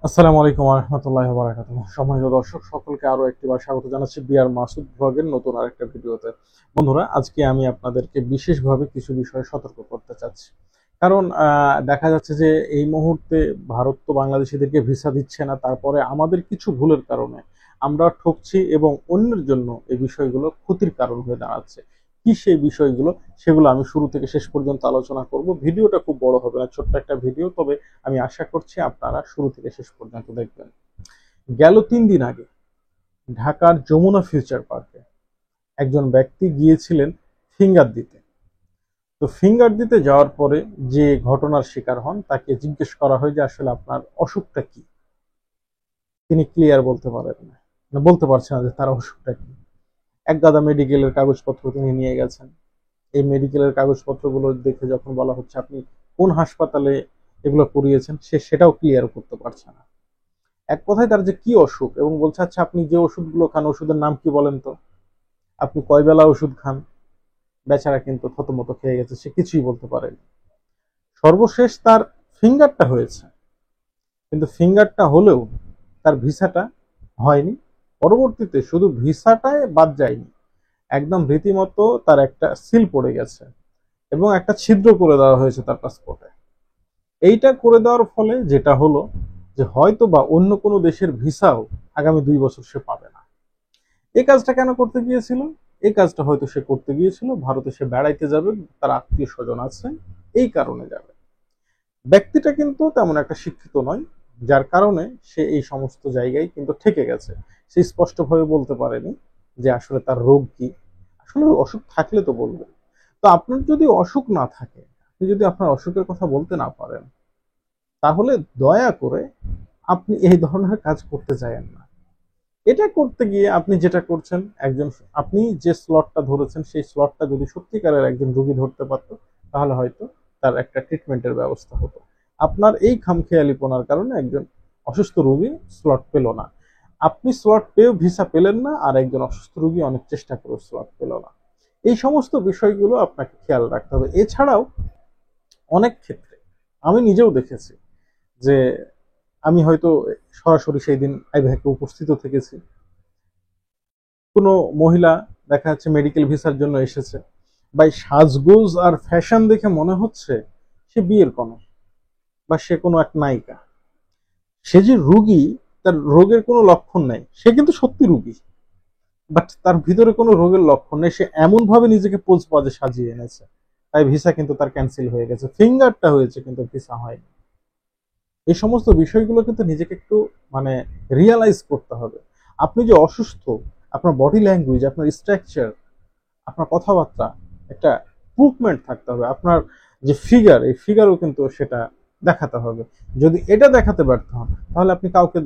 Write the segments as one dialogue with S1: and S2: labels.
S1: আসসালামু আলাইকুম ওয়া রাহমাতুল্লাহি ওয়া বারাকাতুহু। সম্মানিত দর্শক সকলকে আরো একটিবার স্বাগত জানাচ্ছি বিআর মাসুদ ব্লগের নতুন আরেকটা ভিডিওতে। বন্ধুরা, আজকে আমি আপনাদেরকে বিশেষভাবে কিছু বিষয়ে সতর্ক করতে চাচ্ছি। কারণ দেখা যাচ্ছে যে এই মুহূর্তে ভারত তো বাংলাদেশিদেরকে ভিসা দিচ্ছে না, তারপরে আমাদের কিছু ভুলের কারণে আমরা ঠকছি এবং অন্যের জন্য এই বিষয়গুলো ক্ষতির কারণ হয়ে দাঁড়াচ্ছে। কি সেই বিষয়গুলো, সেগুলো আমি শুরু থেকে শেষ পর্যন্ত আলোচনা করব। ভিডিওটা খুব বড় হবে না, ছোট্ট একটা ভিডিও, তবে আমি আশা করছি আপনারা শুরু থেকে শেষ পর্যন্ত দেখবেন। গেল 3 দিন আগে ঢাকার যমুনা ফিউচার পার্কে একজন ব্যক্তি গিয়েছিলেন ফিঙ্গার দিতে। তো ফিঙ্গার দিতে যাওয়ার পরে যে ঘটনার শিকার হন, তাকে জিজ্ঞেস করা হয় যে আসলে আপনার অসুখটা কি। তিনি ক্লিয়ার বলতে পারেন না, বলতে পারছেন না যে তার অসুখটা কি। এক গাদা মেডিকেলের কাগজপত্র তিনি নিয়ে গেছেন। এই মেডিকেলের কাগজপত্রগুলো দেখে যখন বলা হচ্ছে আপনি কোন হাসপাতালে এগুলো করিয়েছেন, সে সেটাও ক্লিয়ার করতে পারছে না। এক কথায় তার যে কি অসুখ, এবং বলছে আচ্ছা আপনি যে ওষুধগুলো খান ওষুধের নাম কি বলেন তো, আপনি কয় বেলা ওষুধ খান। বেচারা কিন্তু থতমত খেয়ে গেছে, সে কিছুই বলতে পারেনি। সর্বশেষ তার ফিঙ্গারটা হয়েছে, কিন্তু ফিঙ্গারটা হলেও তার ভিসাটা হয়নি। পরবর্তীতে শুধু ভিসাটাই বাদ যায়নি, একদম রীতিমতো তার একটা সিল পড়ে গেছে এবং একটা ছিদ্র করে দেওয়া হয়েছে তার পাসপোর্টে। এইটা করে দেওয়ার ফলে যেটা হলো যে হয়তো বা অন্য কোনো দেশের ভিসাও আগামী 2 বছর সে পাবে না। এই কাজটা কেন করতে গিয়েছিল? এই কাজটা হয়তো সে করতে গিয়েছিল ভারতে, সে বেড়াইতে যাবে, তার আত্মীয় স্বজন আছে, এই কারণে যাবে। ব্যক্তিটা কিন্তু তেমন একটা শিক্ষিত নয়, যার কারণে সে এই সমস্ত জায়গায় কিন্তু ঠেকে গেছে। সে স্পষ্টভাবে বলতে পারেনি যে আসলে তার রোগ কি। আসলে অসুখ থাকলে তো বলবে। তো আপনার যদি অসুখ না থাকে, আপনি যদি আপনার অসুখের কথা বলতে না পারেন, তাহলে দয়া করে আপনি এই ধরনের কাজ করতে চাইেন না। এটা করতে গিয়ে আপনি যেটা করছেন, আপনি যে স্লটটা ধরেছেন সেই স্লটটা যদি সত্যিকারের একজন রোগী ধরতে পারত, তাহলে হয়তো তার একটা ট্রিটমেন্টের ব্যবস্থা হতো। আপনার এই খামখেয়ালিপনার কারণে একজন অসুস্থ রোগী স্লট পেল না। আপনি স্লট পেয়েও ভিসা পেলেন না, আর একজন অসুস্থ রোগী অনেক চেষ্টা করেও স্লট পেল না। এই সমস্ত বিষয়গুলো আপনাকে খেয়াল রাখতে হবে। এছাড়াও অনেক ক্ষেত্রে আমি নিজেও দেখেছি যে আমি হয়তো সরাসরি সেই দিন আইভ্যাকে উপস্থিত থেকেছি। কোনো মহিলা দেখা যাচ্ছে মেডিকেল ভিসার জন্য এসেছে, বা সাজগোজ আর ফ্যাশন দেখে মনে হচ্ছে সে বিয়ের কনে বা সে কোনো এক নায়িকা। সে যে রুগী, তার রোগের কোনো লক্ষণ নেই, সে কিন্তু সত্যি রুগী, বাট তার ভিতরে কোনো রোগের লক্ষণ নেই। সে এমন ভাবে নিজেকে পোজ পাজে সাজিয়ে এনেছে, তাই ভিসা কিন্তু তার ক্যান্সেল হয়ে গেছে। ফিঙ্গারটা হয়েছে কিন্তু ভিসা হয়নি। এই সমস্ত বিষয়গুলো কিন্তু নিজেকে একটু মানে রিয়ালাইজ করতে হবে। আপনি যে অসুস্থ, আপনার বডি ল্যাঙ্গুয়েজ, আপনার স্ট্রাকচার, আপনার কথাবার্তা একটা প্রুভমেন্ট থাকতে হবে। আপনার যে ফিগার, এই ফিগারও কিন্তু সেটা দেখাতে হবে। যদি এটা দেখাতে ব্যর্থ হন, তাহলে আপনি কাউকে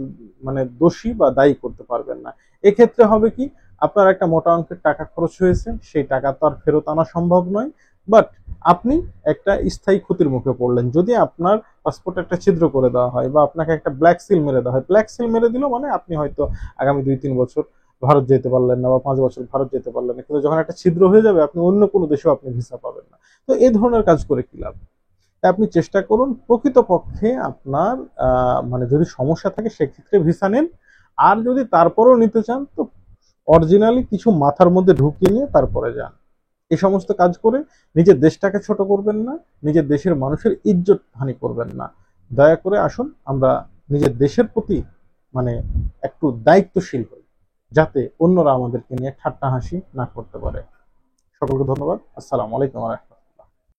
S1: মানে দোষী বা দায়ী করতে পারবেন না। এক্ষেত্রে হবে কি, আপনার একটা মোটা অঙ্কের টাকা খরচ হয়েছে, সেই টাকা তো আর ফেরত আনা সম্ভব নয়, বাট আপনি একটা স্থায়ী ক্ষতির মুখে পড়লেন। যদি আপনার পাসপোর্টে একটা ছিদ্র করে দেওয়া হয় বা আপনাকে একটা ব্ল্যাক সিল মেরে দেওয়া হয়, ব্ল্যাক সিল মেরে দিল মানে আপনি হয়তো আগামী 2-3 বছর ভারত যেতে পারলেন না, বা 5 বছর ভারত যেতে পারলেন না, কিন্তু যখন একটা ছিদ্র হয়ে যাবে আপনি অন্য কোনো দেশেও আপনি ভিসা পাবেন না। তো এই ধরনের কাজ করে কি লাভ? তাই আপনি চেষ্টা করুন প্রকৃতপক্ষে আপনার মানে যদি সমস্যা থাকে সেক্ষেত্রে ভিসা নিন। আর যদি তারপরেও নিতে চান, তো অরিজিনালি কিছু মাথার মধ্যে ঢুকিয়ে নিয়ে তারপরে যান। এই সমস্ত কাজ করে নিজের দেশটাকে ছোট করবেন না, নিজের দেশের মানুষের ইজ্জত হানি করবেন না। দয়া করে আসুন আমরা নিজের দেশের প্রতি মানে একটু দায়িত্বশীল হই, যাতে অন্যরা আমাদেরকে নিয়ে ঠাট্টা হাসি না করতে পারে। সকলকে ধন্যবাদ। আসসালামু আলাইকুম।